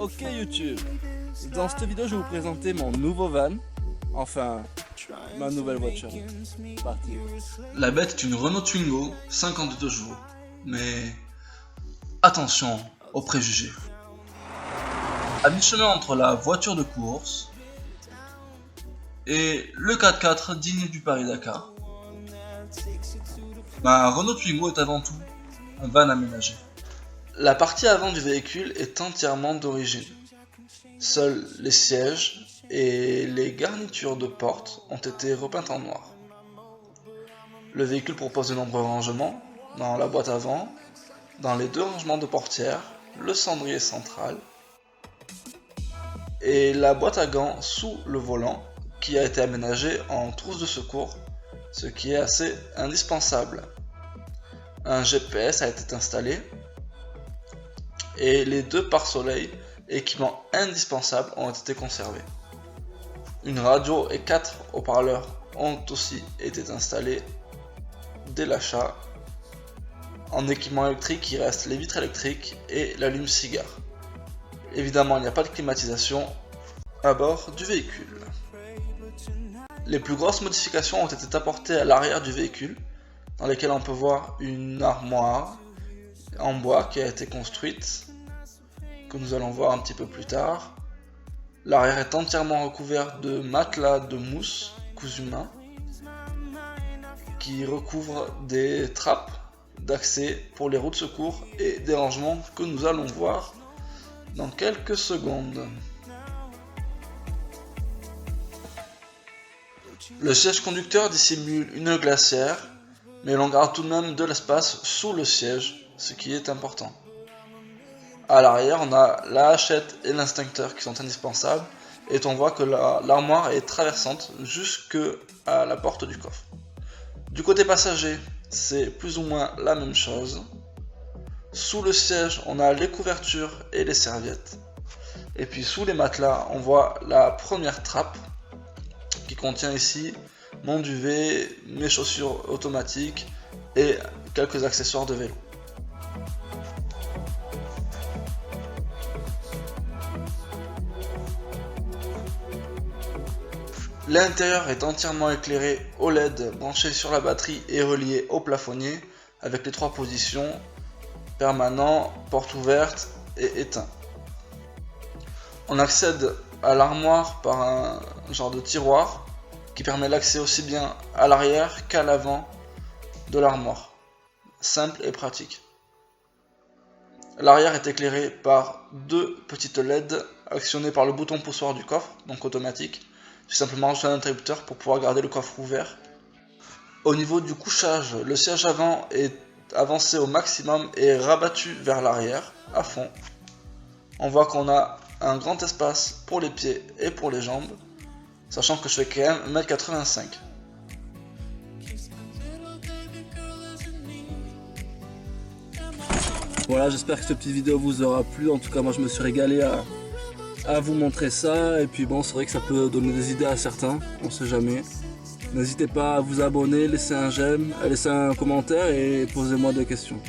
Ok YouTube, dans cette vidéo je vais vous présenter mon nouveau van, enfin ma nouvelle voiture. Parti. La bête est une Renault Twingo 52 chevaux, mais attention aux préjugés. À mi-chemin entre la voiture de course et le 4x4 digne du Paris-Dakar, ma Renault Twingo est avant tout un van aménagé. La partie avant du véhicule est entièrement d'origine. Seuls les sièges et les garnitures de porte ont été repeintes en noir. Le véhicule propose de nombreux rangements dans la boîte avant, dans les deux rangements de portières, le cendrier central et la boîte à gants sous le volant qui a été aménagée en trousse de secours, ce qui est assez indispensable. Un GPS a été installé et les deux pare-soleil, équipements indispensables, ont été conservés. Une radio et 4 haut-parleurs ont aussi été installés dès l'achat. En équipement électrique, il reste les vitres électriques et l'allume-cigare. Évidemment, il n'y a pas de climatisation à bord du véhicule. Les plus grosses modifications ont été apportées à l'arrière du véhicule, dans lesquelles on peut voir une armoire en bois qui a été construite, que nous allons voir un petit peu plus tard. L'arrière est entièrement recouvert de matelas de mousse cousu main qui recouvrent des trappes d'accès pour les roues de secours et des rangements que nous allons voir dans quelques secondes. Le siège conducteur dissimule une glacière, mais l'on garde tout de même de l'espace sous le siège, ce qui est important. À l'arrière, on a la hachette et l'instincteur qui sont indispensables, et on voit que l'armoire est traversante jusqu'à la porte du coffre. Du côté passager, c'est plus ou moins la même chose. Sous le siège, on a les couvertures et les serviettes. Et puis sous les matelas, on voit la première trappe qui contient ici mon duvet, mes chaussures automatiques et quelques accessoires de vélo. L'intérieur est entièrement éclairé au LED branché sur la batterie et relié au plafonnier avec les 3 positions permanent, porte ouverte et éteint. On accède à l'armoire par un genre de tiroir qui permet l'accès aussi bien à l'arrière qu'à l'avant de l'armoire. Simple et pratique. L'arrière est éclairé par 2 petites LED actionnées par le bouton poussoir du coffre, donc automatique. J'ai simplement rajouté un interrupteur pour pouvoir garder le coffre ouvert. Au niveau du couchage, le siège avant est avancé au maximum et rabattu vers l'arrière, à fond. On voit qu'on a un grand espace pour les pieds et pour les jambes, sachant que je fais quand même 1m85. Voilà, j'espère que cette petite vidéo vous aura plu. En tout cas, moi je me suis régalé à vous montrer ça. Et puis bon, c'est vrai que ça peut donner des idées à certains, on sait jamais. N'hésitez pas à vous abonner, laisser un j'aime, laisser un commentaire et posez-moi des questions.